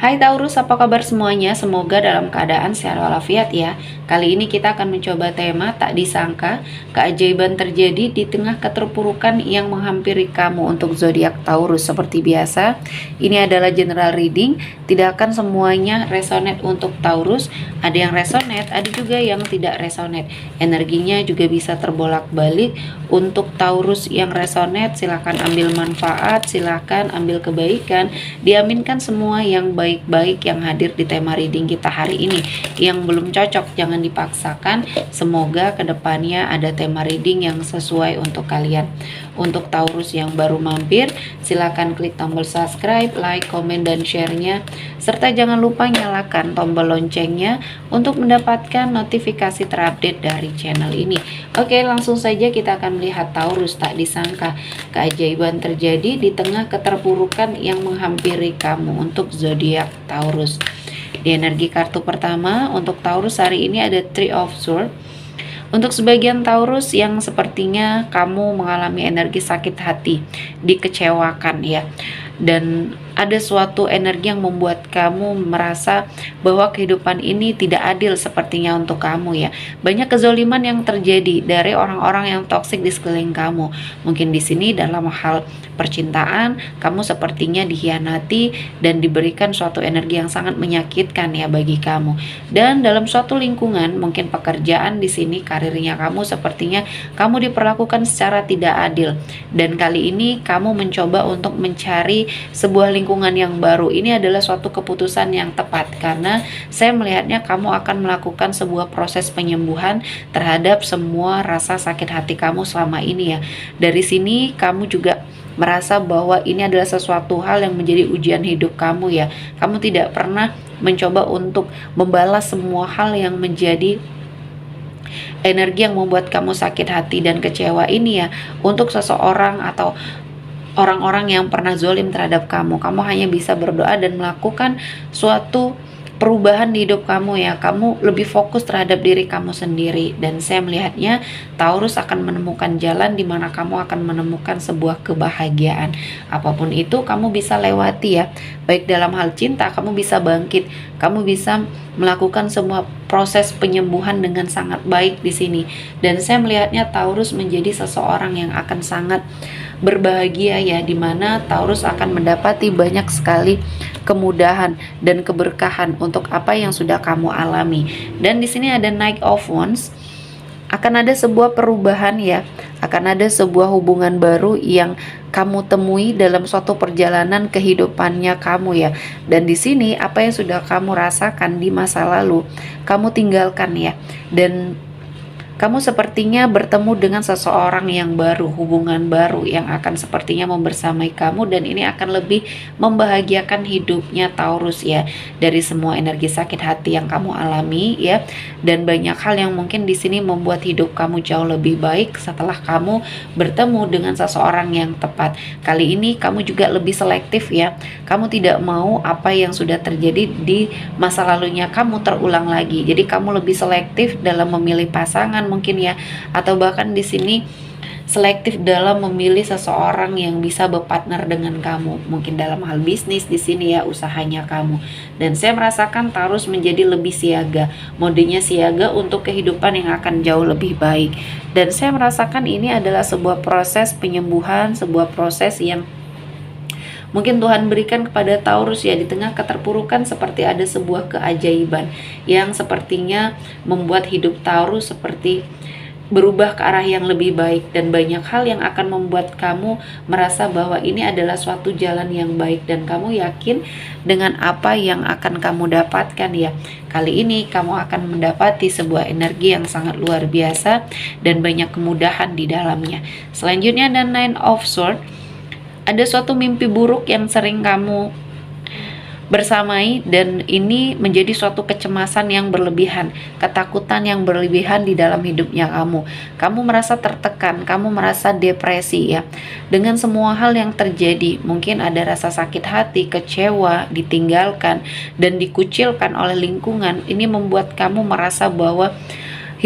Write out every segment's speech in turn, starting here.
Hai Taurus, apa kabar semuanya? Semoga dalam keadaan sehat walafiat ya. Kali ini kita akan mencoba tema tak disangka, keajaiban terjadi di tengah keterpurukan yang menghampiri kamu untuk zodiak Taurus. Seperti biasa, ini adalah general reading, tidak akan semuanya resonate untuk Taurus. Ada yang resonate, ada juga yang tidak resonate. Energinya juga bisa terbolak-balik. Untuk Taurus yang resonate, silahkan ambil manfaat, silahkan ambil kebaikan. Diaminkan semua yang baik-baik yang hadir di tema reading kita hari ini. Yang belum cocok jangan dipaksakan. Semoga kedepannya ada tema reading yang sesuai untuk kalian. Untuk Taurus yang baru mampir, silahkan klik tombol subscribe, like, komen, dan share-nya. Serta jangan lupa nyalakan tombol loncengnya untuk mendapatkan notifikasi terupdate dari channel ini. Oke, langsung saja kita akan melihat Taurus. Tak disangka, keajaiban terjadi di tengah keterpurukan yang menghampiri kamu untuk zodiak Taurus. Di energi kartu pertama untuk Taurus hari ini ada Three of Swords. Untuk sebagian Taurus yang sepertinya kamu mengalami energi sakit hati, dikecewakan ya. Dan ada suatu energi yang membuat kamu merasa bahwa kehidupan ini tidak adil sepertinya untuk kamu ya. Banyak kezoliman yang terjadi dari orang-orang yang toksik di sekeliling kamu. Mungkin di sini dalam hal percintaan, kamu sepertinya dikhianati dan diberikan suatu energi yang sangat menyakitkan ya bagi kamu. Dan dalam suatu lingkungan, mungkin pekerjaan di sini, karirnya kamu sepertinya kamu diperlakukan secara tidak adil. Dan kali ini kamu mencoba untuk mencari sebuah lingkungan yang baru. Ini adalah suatu keputusan yang tepat karena saya melihatnya kamu akan melakukan sebuah proses penyembuhan terhadap semua rasa sakit hati kamu selama ini ya. Dari sini kamu juga merasa bahwa ini adalah sesuatu hal yang menjadi ujian hidup kamu ya. Kamu tidak pernah mencoba untuk membalas semua hal yang menjadi energi yang membuat kamu sakit hati dan kecewa ini ya untuk seseorang atau orang-orang yang pernah zolim terhadap kamu. Kamu hanya bisa berdoa dan melakukan suatu perubahan di hidup kamu ya. Kamu lebih fokus terhadap diri kamu sendiri. Dan saya melihatnya Taurus akan menemukan jalan di mana kamu akan menemukan sebuah kebahagiaan. Apapun itu kamu bisa lewati ya. Baik dalam hal cinta kamu bisa bangkit. Kamu bisa melakukan semua proses penyembuhan dengan sangat baik di sini. Dan saya melihatnya Taurus menjadi seseorang yang akan sangat berbahagia ya, dimana Taurus akan mendapati banyak sekali kemudahan dan keberkahan untuk apa yang sudah kamu alami. Dan di sini ada Knight of Wands. Akan ada sebuah perubahan ya, akan ada sebuah hubungan baru yang kamu temui dalam suatu perjalanan kehidupannya kamu ya. Dan di sini apa yang sudah kamu rasakan di masa lalu kamu tinggalkan ya. Dan kamu sepertinya bertemu dengan seseorang yang baru, hubungan baru yang akan sepertinya membersamai kamu, dan ini akan lebih membahagiakan hidupnya Taurus ya, dari semua energi sakit hati yang kamu alami ya. Dan banyak hal yang mungkin di sini membuat hidup kamu jauh lebih baik setelah kamu bertemu dengan seseorang yang tepat. Kali ini kamu juga lebih selektif ya. Kamu tidak mau apa yang sudah terjadi di masa lalunya kamu terulang lagi. Jadi kamu lebih selektif dalam memilih pasangan mungkin ya, atau bahkan di sini selektif dalam memilih seseorang yang bisa berpartner dengan kamu, mungkin dalam hal bisnis di sini ya, usahanya kamu. Dan saya merasakan Taurus menjadi lebih siaga, modenya siaga untuk kehidupan yang akan jauh lebih baik. Dan saya merasakan ini adalah sebuah proses penyembuhan, sebuah proses yang mungkin Tuhan berikan kepada Taurus ya, di tengah keterpurukan seperti ada sebuah keajaiban yang sepertinya membuat hidup Taurus seperti berubah ke arah yang lebih baik. Dan banyak hal yang akan membuat kamu merasa bahwa ini adalah suatu jalan yang baik, dan kamu yakin dengan apa yang akan kamu dapatkan ya. Kali ini kamu akan mendapati sebuah energi yang sangat luar biasa dan banyak kemudahan di dalamnya. Selanjutnya ada Nine of Swords. Ada suatu mimpi buruk yang sering kamu bersamai, dan ini menjadi suatu kecemasan yang berlebihan, ketakutan yang berlebihan di dalam hidupnya kamu. Kamu merasa tertekan, kamu merasa depresi ya, dengan semua hal yang terjadi. Mungkin ada rasa sakit hati, kecewa, ditinggalkan, dan dikucilkan oleh lingkungan. Ini membuat kamu merasa bahwa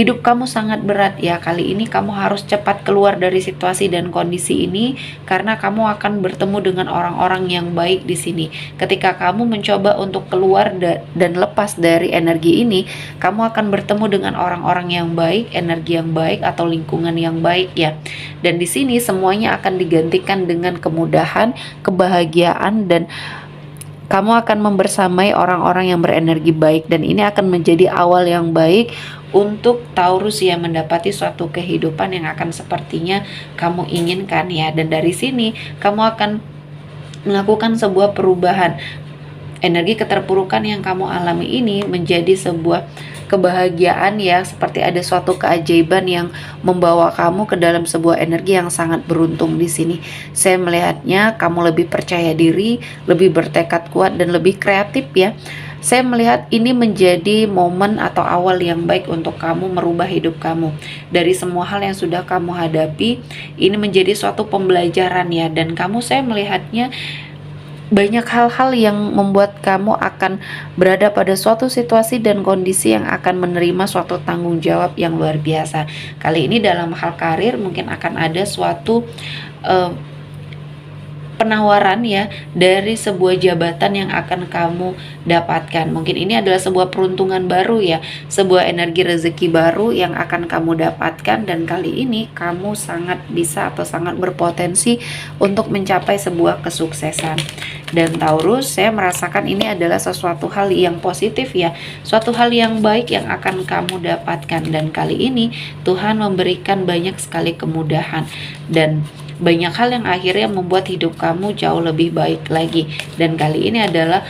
hidup kamu sangat berat ya. Kali ini kamu harus cepat keluar dari situasi dan kondisi ini, karena kamu akan bertemu dengan orang-orang yang baik di sini. Ketika kamu mencoba untuk keluar dan lepas dari energi ini, kamu akan bertemu dengan orang-orang yang baik, energi yang baik, atau lingkungan yang baik ya. Dan di sini semuanya akan digantikan dengan kemudahan, kebahagiaan, dan kamu akan membersamai orang-orang yang berenergi baik, dan ini akan menjadi awal yang baik untuk Taurus yang mendapati suatu kehidupan yang akan sepertinya kamu inginkan ya. Dan dari sini kamu akan melakukan sebuah perubahan. Energi keterpurukan yang kamu alami ini menjadi sebuah kebahagiaan ya, seperti ada suatu keajaiban yang membawa kamu ke dalam sebuah energi yang sangat beruntung di sini. Saya melihatnya kamu lebih percaya diri, lebih bertekad kuat, dan lebih kreatif ya. Saya melihat ini menjadi momen atau awal yang baik untuk kamu merubah hidup kamu. Dari semua hal yang sudah kamu hadapi, ini menjadi suatu pembelajaran ya, dan kamu, saya melihatnya banyak hal-hal yang membuat kamu akan berada pada suatu situasi dan kondisi yang akan menerima suatu tanggung jawab yang luar biasa. Kali ini dalam hal karir mungkin akan ada suatu penawaran ya dari sebuah jabatan yang akan kamu dapatkan. Mungkin ini adalah sebuah peruntungan baru ya, sebuah energi rezeki baru yang akan kamu dapatkan, dan kali ini kamu sangat bisa atau sangat berpotensi untuk mencapai sebuah kesuksesan. Dan Taurus, saya merasakan ini adalah sesuatu hal yang positif ya, suatu hal yang baik yang akan kamu dapatkan, dan kali ini Tuhan memberikan banyak sekali kemudahan dan banyak hal yang akhirnya membuat hidup kamu jauh lebih baik lagi. Dan kali ini adalah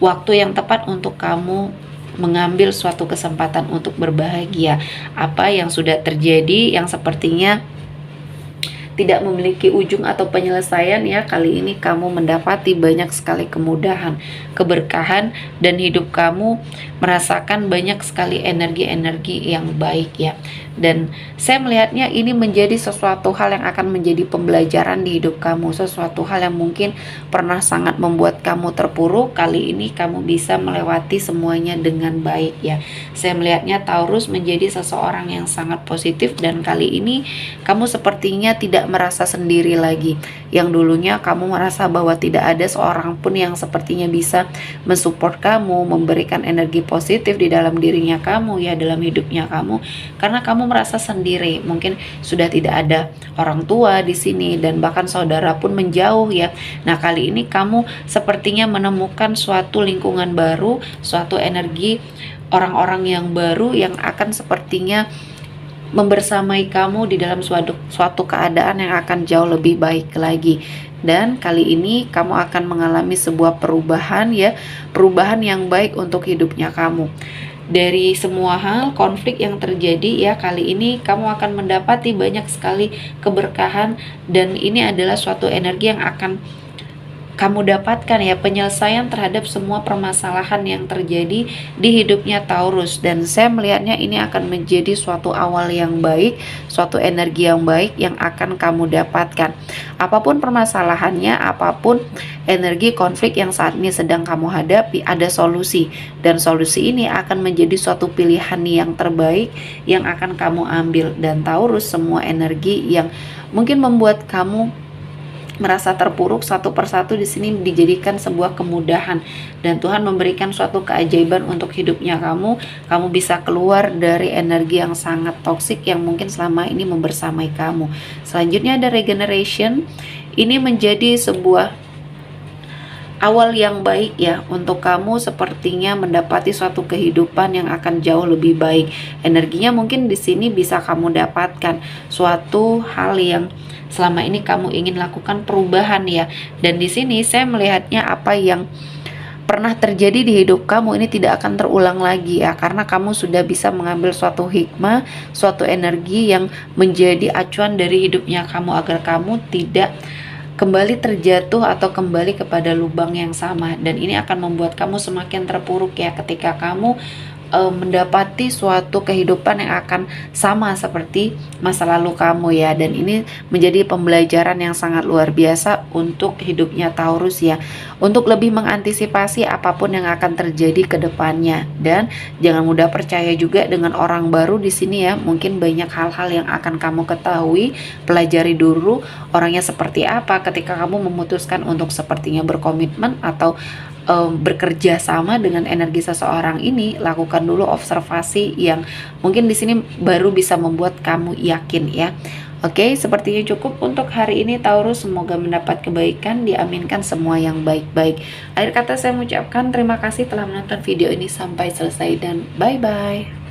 waktu yang tepat untuk kamu mengambil suatu kesempatan untuk berbahagia. Apa yang sudah terjadi yang sepertinya tidak memiliki ujung atau penyelesaian ya, kali ini kamu mendapati banyak sekali kemudahan, keberkahan, dan hidup kamu merasakan banyak sekali energi-energi yang baik ya. Dan saya melihatnya ini menjadi sesuatu hal yang akan menjadi pembelajaran di hidup kamu, sesuatu hal yang mungkin pernah sangat membuat kamu terpuruk, kali ini kamu bisa melewati semuanya dengan baik ya. Saya melihatnya Taurus menjadi seseorang yang sangat positif, dan kali ini kamu sepertinya tidak merasa sendiri lagi. Yang dulunya kamu merasa bahwa tidak ada seorang pun yang sepertinya bisa mensupport kamu, memberikan energi positif di dalam dirinya kamu ya, dalam hidupnya kamu, karena kamu merasa sendiri. Mungkin sudah tidak ada orang tua di sini, dan bahkan saudara pun menjauh ya. Nah, kali ini kamu sepertinya menemukan suatu lingkungan baru, suatu energi orang-orang yang baru yang akan sepertinya membersamai kamu di dalam suatu keadaan yang akan jauh lebih baik lagi. Dan kali ini kamu akan mengalami sebuah perubahan ya, perubahan yang baik untuk hidupnya kamu. Dari semua hal konflik yang terjadi ya, kali ini kamu akan mendapati banyak sekali keberkahan, dan ini adalah suatu energi yang akan kamu dapatkan ya, penyelesaian terhadap semua permasalahan yang terjadi di hidupnya Taurus. Dan saya melihatnya ini akan menjadi suatu awal yang baik, suatu energi yang baik yang akan kamu dapatkan. Apapun permasalahannya, apapun energi konflik yang saat ini sedang kamu hadapi, ada solusi, dan solusi ini akan menjadi suatu pilihan yang terbaik yang akan kamu ambil. Dan Taurus, semua energi yang mungkin membuat kamu merasa terpuruk satu persatu di sini dijadikan sebuah kemudahan, dan Tuhan memberikan suatu keajaiban untuk hidupnya kamu. Kamu bisa keluar dari energi yang sangat toksik yang mungkin selama ini membersamai kamu. Selanjutnya ada regeneration. Ini menjadi sebuah awal yang baik ya untuk kamu, sepertinya mendapati suatu kehidupan yang akan jauh lebih baik. Energinya mungkin di sini bisa kamu dapatkan suatu hal yang selama ini kamu ingin lakukan perubahan ya. Dan di sini saya melihatnya apa yang pernah terjadi di hidup kamu ini tidak akan terulang lagi ya, karena kamu sudah bisa mengambil suatu hikmah, suatu energi yang menjadi acuan dari hidupnya kamu, agar kamu tidak kembali terjatuh atau kembali kepada lubang yang sama. Dan ini akan membuat kamu semakin terpuruk ya, ketika kamu mendapati suatu kehidupan yang akan sama seperti masa lalu kamu ya, dan ini menjadi pembelajaran yang sangat luar biasa untuk hidupnya Taurus ya, untuk lebih mengantisipasi apapun yang akan terjadi ke depannya. Dan jangan mudah percaya juga dengan orang baru di sini ya, mungkin banyak hal-hal yang akan kamu ketahui. Pelajari dulu orangnya seperti apa ketika kamu memutuskan untuk sepertinya berkomitmen atau bekerja sama dengan energi seseorang ini. Lakukan dulu observasi yang mungkin di sini baru bisa membuat kamu yakin ya. Oke, sepertinya cukup untuk hari ini Taurus. Semoga mendapat kebaikan, diaminkan semua yang baik-baik. Akhir kata saya mengucapkan terima kasih telah menonton video ini sampai selesai dan bye-bye.